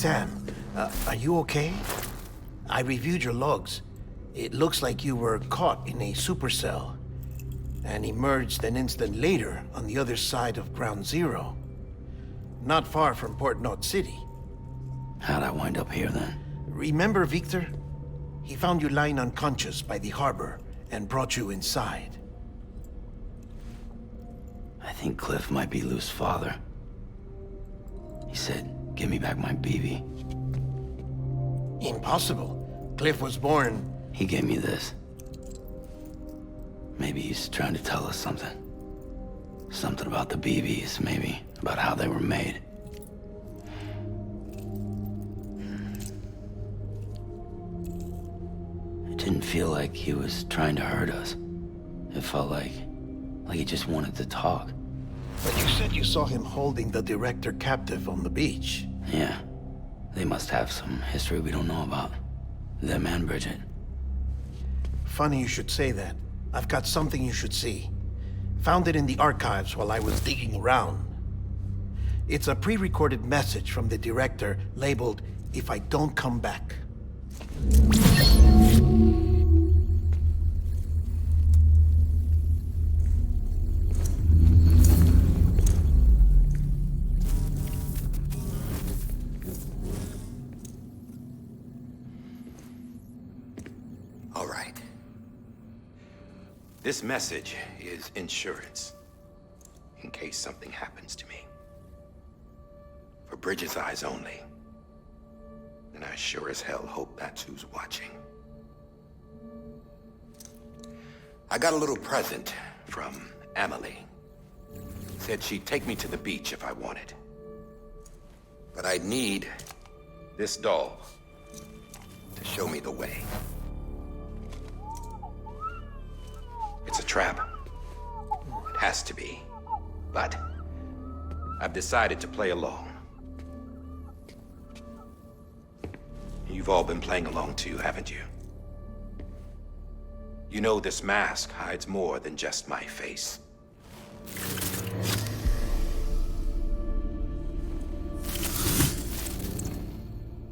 Sam, are you okay? I reviewed your logs. It looks like you were caught in a supercell and emerged an instant later on the other side of Ground Zero. Not far from Port Knot City. How'd I wind up here then? Remember Victor? He found you lying unconscious by the harbor and brought you inside. I think Cliff might be Lou's father. He said, give me back my BB. Impossible. Cliff was born... He gave me this. Maybe he's trying to tell us something. Something about the BBs, maybe. About how they were made. It didn't feel like he was trying to hurt us. It felt like he just wanted to talk. But you said you saw him holding the director captive on the beach. Yeah. They must have some history we don't know about. Them and Bridget. Funny you should say that. I've got something you should see. Found it in the archives while I was digging around. It's a pre-recorded message from the director labeled, "If I don't come back." All right. This message is insurance, in case something happens to me. For Bridget's eyes only. And I sure as hell hope that's who's watching. I got a little present from Amelie. Said she'd take me to the beach if I wanted. But I'd need this doll to show me the way. It's a trap. It has to be. But I've decided to play along. You've all been playing along too, haven't you? You know this mask hides more than just my face.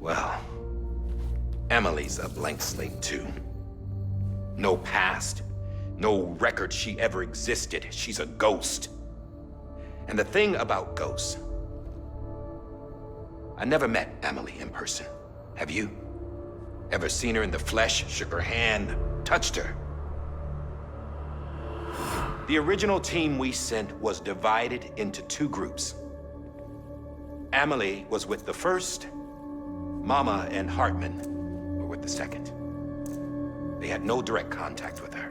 Well, Amelie's a blank slate too. No past. No record she ever existed. She's a ghost. And the thing about ghosts, I never met Amelie in person. Have you? Ever seen her in the flesh, shook her hand, touched her? The original team we sent was divided into two groups. Amelie was with the first. Mama and Hartman were with the second. They had no direct contact with her.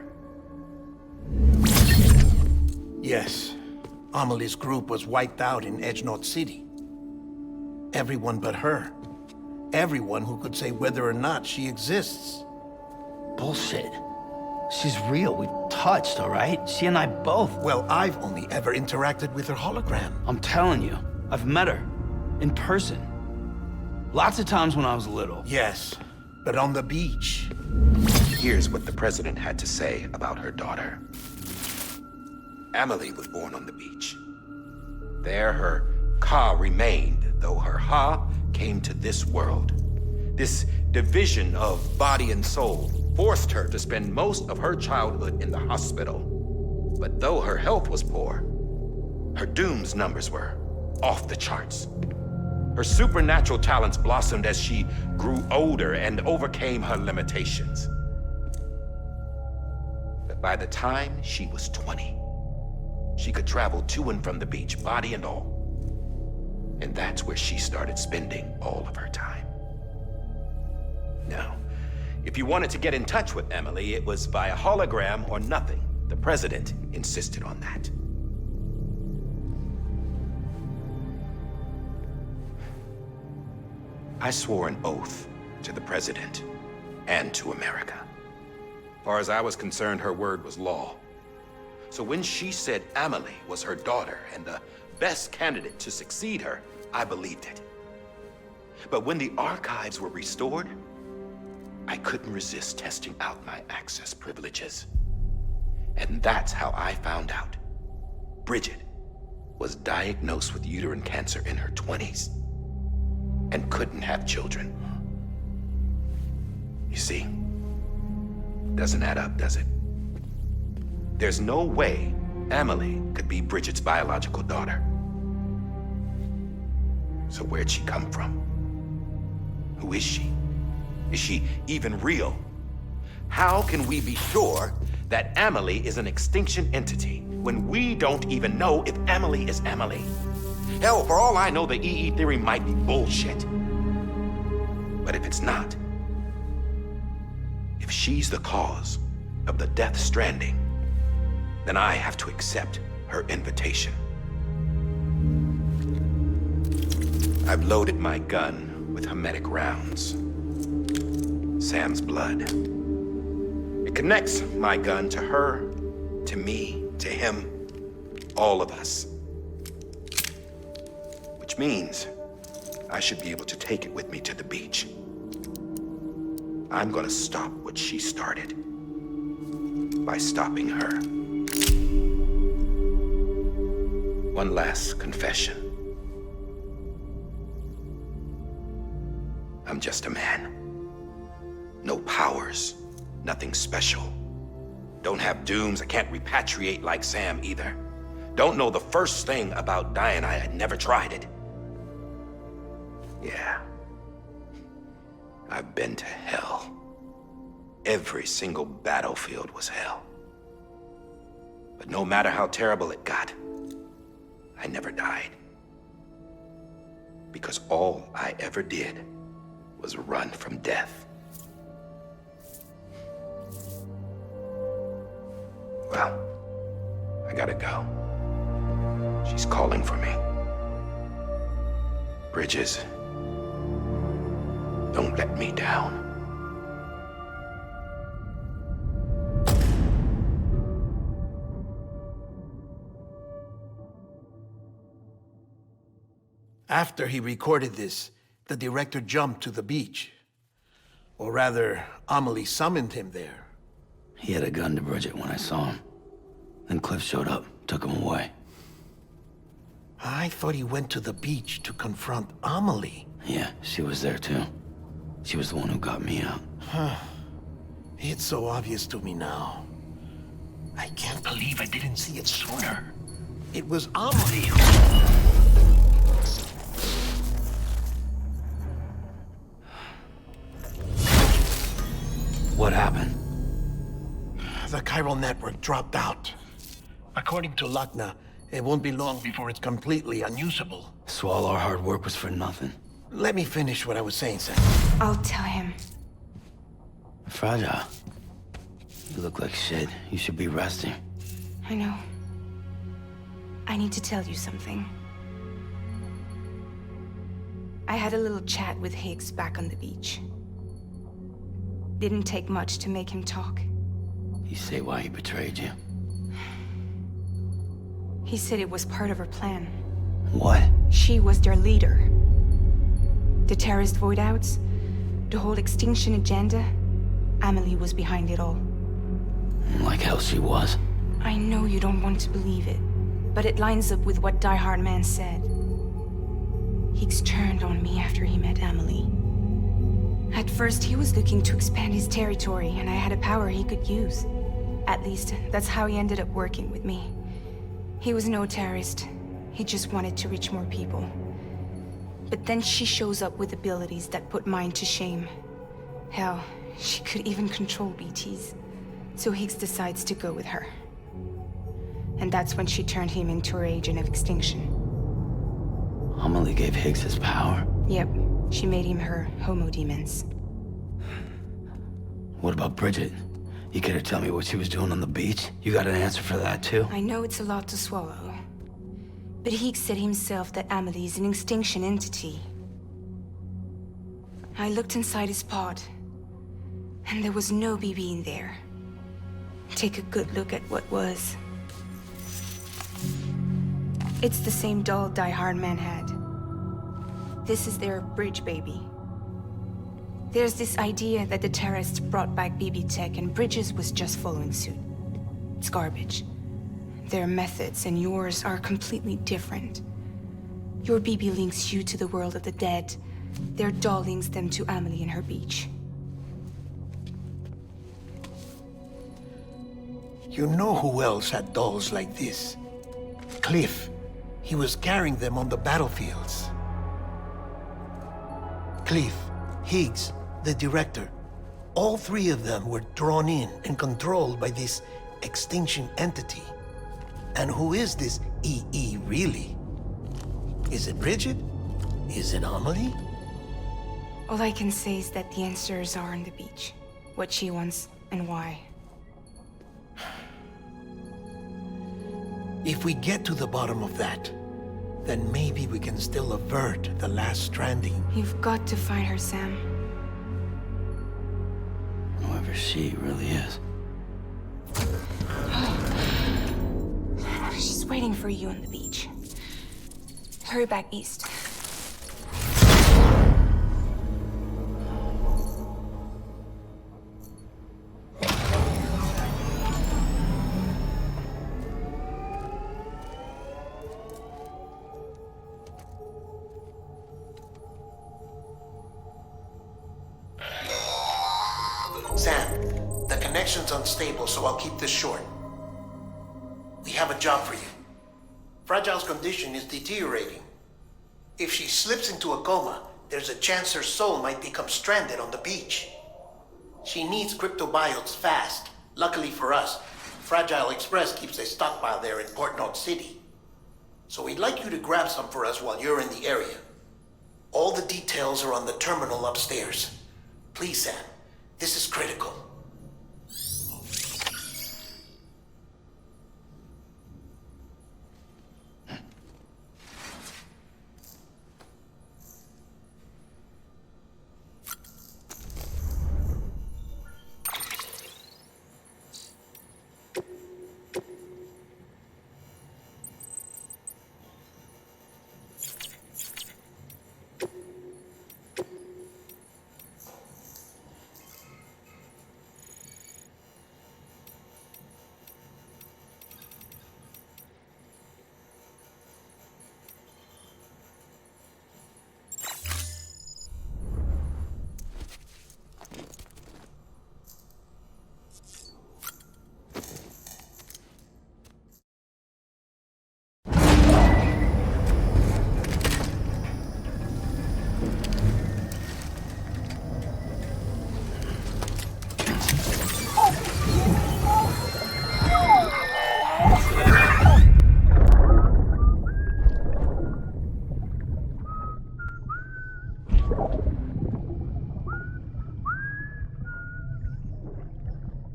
Yes. Amelie's group was wiped out in Edge Knot City. Everyone but her. Everyone who could say whether or not she exists. Bullshit. She's real. We've touched, all right? She and I both. Well, I've only ever interacted with her hologram. I'm telling you, I've met her. In person. Lots of times when I was little. Yes, but on the beach. Here's what the president had to say about her daughter. Amelie was born on the beach. There her Ka remained, though her Ha came to this world. This division of body and soul forced her to spend most of her childhood in the hospital. But though her health was poor, her Doom's numbers were off the charts. Her supernatural talents blossomed as she grew older and overcame her limitations. But by the time she was 20, she could travel to and from the beach, body and all. And that's where she started spending all of her time. Now, if you wanted to get in touch with Amelie, it was via hologram or nothing. The president insisted on that. I swore an oath to the president and to America. As far as I was concerned, her word was law. So when she said Amelie was her daughter and the best candidate to succeed her, I believed it. But when the archives were restored, I couldn't resist testing out my access privileges. And that's how I found out Bridget was diagnosed with uterine cancer in her 20s. and couldn't have children. You see, doesn't add up, does it? There's no way Amelie could be Bridget's biological daughter. So where'd she come from? Who is she? Is she even real? How can we be sure that Amelie is an extinction entity when we don't even know if Amelie is Amelie? Hell, for all I know, the EE theory might be bullshit. But if it's not, if she's the cause of the Death Stranding, then I have to accept her invitation. I've loaded my gun with hermetic rounds. Sam's blood. It connects my gun to her, to me, to him, all of us. Which means I should be able to take it with me to the beach. I'm gonna stop what she started by stopping her. One last confession. I'm just a man. No powers, nothing special. Don't have dooms, I can't repatriate like Sam either. Don't know the first thing about dying, I had never tried it. Yeah. I've been to hell. Every single battlefield was hell. But no matter how terrible it got, I never died. Because all I ever did was run from death. Well, I gotta go. She's calling for me. Bridges, don't let me down. After he recorded this, the director jumped to the beach. Or rather, Amelie summoned him there. He had a gun to Bridget when I saw him. Then Cliff showed up, took him away. I thought he went to the beach to confront Amelie. Yeah, she was there too. She was the one who got me out. It's so obvious to me now. I can't believe I didn't see it sooner. It was Amelie who... What happened? The chiral network dropped out. According to Lakna, it won't be long before it's completely unusable. So all our hard work was for nothing. Let me finish what I was saying, Sam. I'll tell him. Fragile. You look like shit. You should be resting. I know. I need to tell you something. I had a little chat with Higgs back on the beach. Didn't take much to make him talk. You say why he betrayed you? He said it was part of her plan. What? She was their leader. The terrorist void-outs, the whole extinction agenda, Amelie was behind it all. Like hell she was. I know you don't want to believe it, but it lines up with what Die-Hardman said. Higgs turned on me after he met Amelie. At first, he was looking to expand his territory, and I had a power he could use. At least, that's how he ended up working with me. He was no terrorist. He just wanted to reach more people. But then she shows up with abilities that put mine to shame. Hell, she could even control BTs. So Higgs decides to go with her. And that's when she turned him into her agent of extinction. Amelie gave Higgs his power? Yep, she made him her homo demons. What about Bridget? You care to tell me what she was doing on the beach? You got an answer for that too? I know it's a lot to swallow. But Higgs said himself that Amelie is an extinction entity. I looked inside his pod, and there was no BB in there. Take a good look at what was. It's the same doll Die-Hardman had. This is their bridge baby. There's this idea that the terrorists brought back BB tech and Bridges was just following suit. It's garbage. Their methods and yours are completely different. Your BB links you to the world of the dead, Their doll links them to Amelie and her beach. You know who else had dolls like this? Cliff. He was carrying them on the battlefields. Cliff, Higgs, the director. All three of them were drawn in and controlled by this extinction entity. And who is this EE really? Is it Bridget? Is it Amelie? All I can say is that the answers are on the beach. What she wants and why. If we get to the bottom of that, then maybe we can still avert the last stranding. You've got to find her, Sam. Whoever she really is. She's waiting for you on the beach. Hurry back east. Sam, the connection's unstable, so I'll keep this short. We have a job for you. Fragile's condition is deteriorating. If she slips into a coma, there's a chance her soul might become stranded on the beach. She needs cryptobiotes fast. Luckily for us, Fragile Express keeps a stockpile there in Port North City. So we'd like you to grab some for us while you're in the area. All the details are on the terminal upstairs. Please, Sam, this is critical.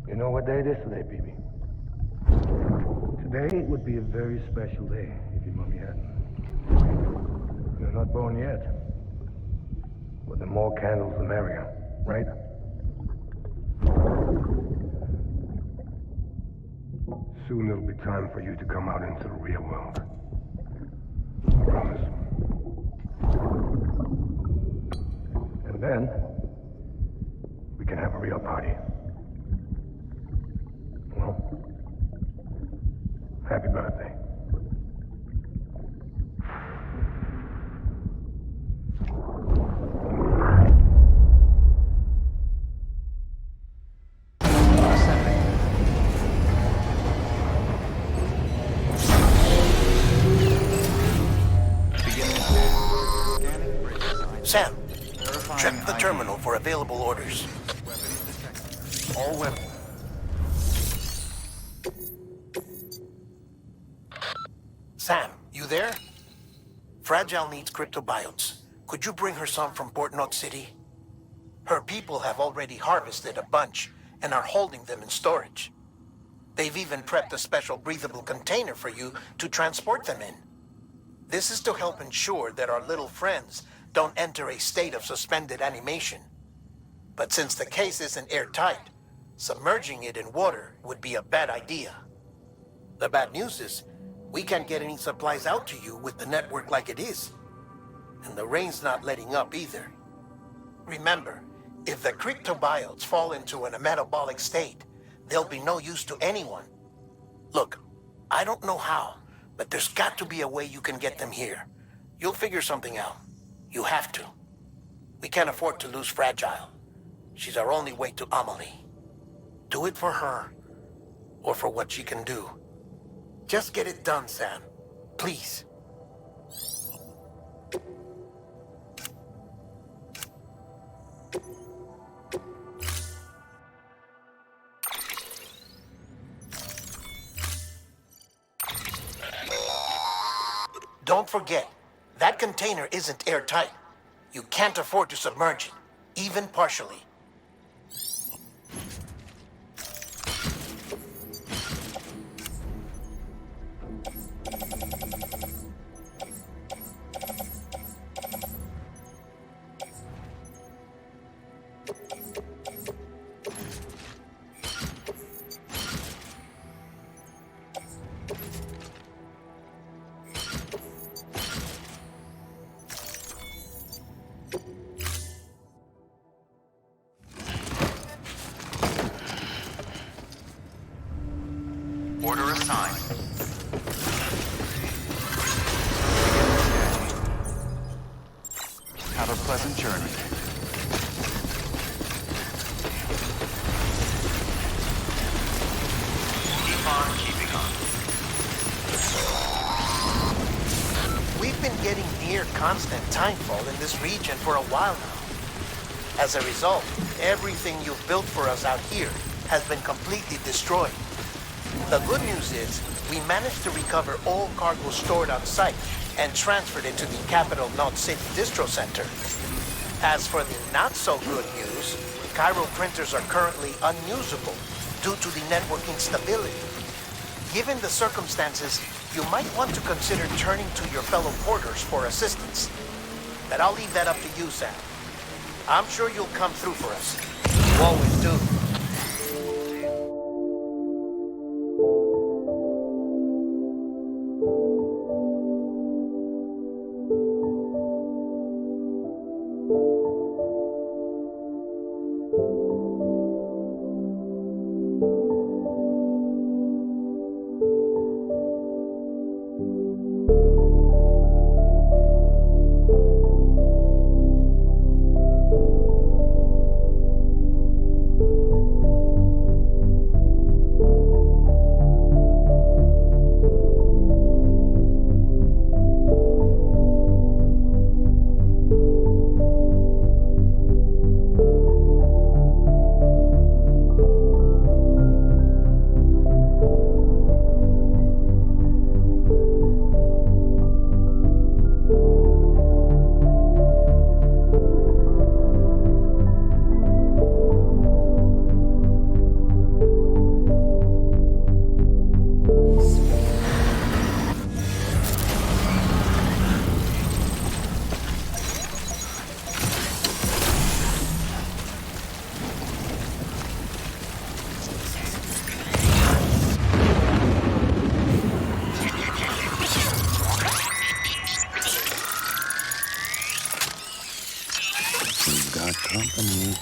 You know what day it is today, BB? Today would be a very special day if your mommy hadn't. You're not born yet. But the more candles, the merrier, right? Soon it'll be time for you to come out into the real world. I promise. And then, we can have a real party. Well, happy birthday. Sam, check the terminal for available orders. All weapons. Sam, you there? Fragile needs cryptobiotes. Could you bring her some from Port North City? Her people have already harvested a bunch and are holding them in storage. They've even prepped a special breathable container for you to transport them in. This is to help ensure that our little friends don't enter a state of suspended animation. But since the case isn't airtight, submerging it in water would be a bad idea. The bad news is, we can't get any supplies out to you with the network like it is. And the rain's not letting up either. Remember, if the cryptobiotes fall into a metabolic state, they'll be no use to anyone. Look, I don't know how, but there's got to be a way you can get them here. You'll figure something out. You have to. We can't afford to lose Fragile. She's our only way to Amelie. Do it for her, or for what she can do. Just get it done, Sam. Please. Don't forget, that container isn't airtight. You can't afford to submerge it, even partially. Order assigned. Have a pleasant journey. Keep on keeping on. We've been getting near constant timefall in this region for a while now. As a result, everything you've built for us out here has been completely destroyed. The good news is, we managed to recover all cargo stored on site and transferred it to the Capital Knot City Distro Center. As for the not-so-good news, Cairo printers are currently unusable due to the network instability. Given the circumstances, you might want to consider turning to your fellow porters for assistance. But I'll leave that up to you, Sam. I'm sure you'll come through for us. You always do. Company.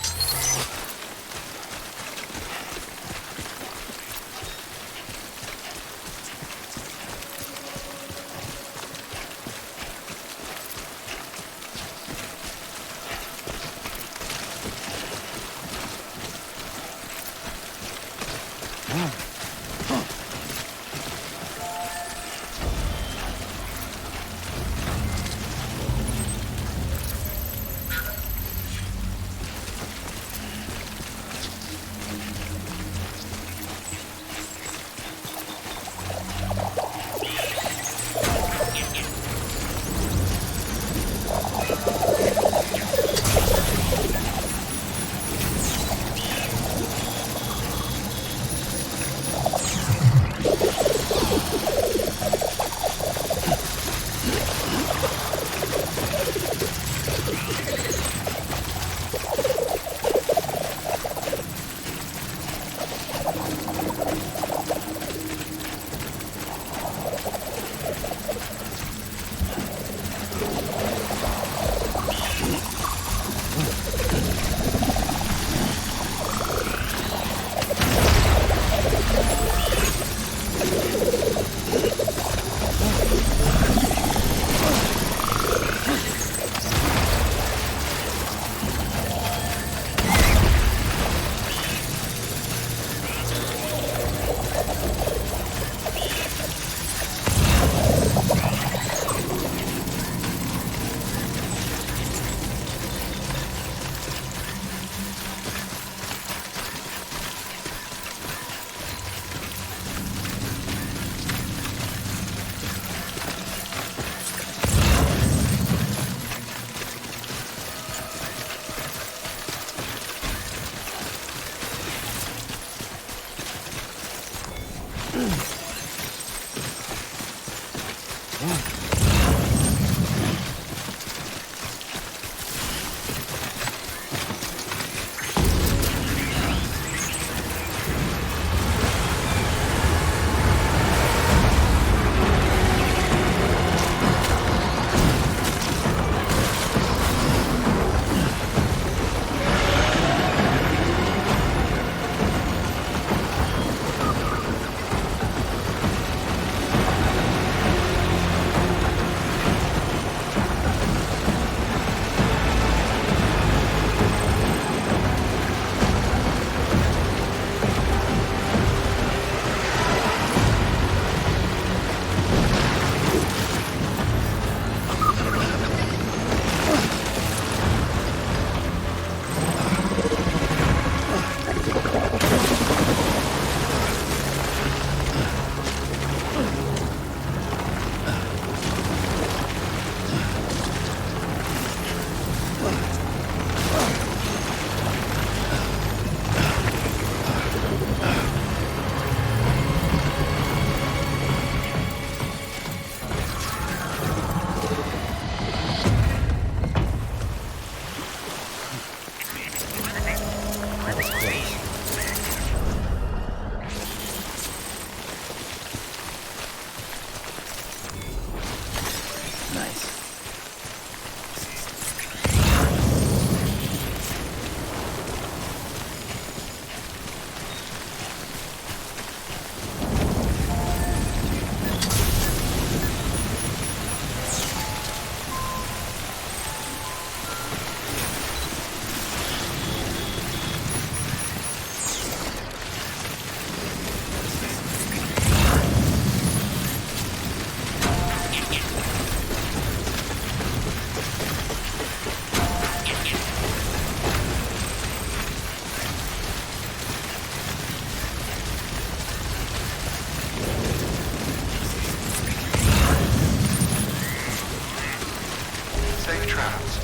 Safe travels.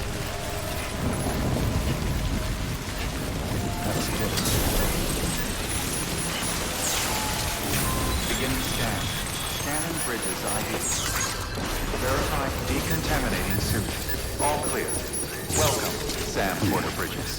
Beginning scan. Scanning Bridget's ID. Verify decontaminating suit. All clear. Welcome, Sam Porter Bridges.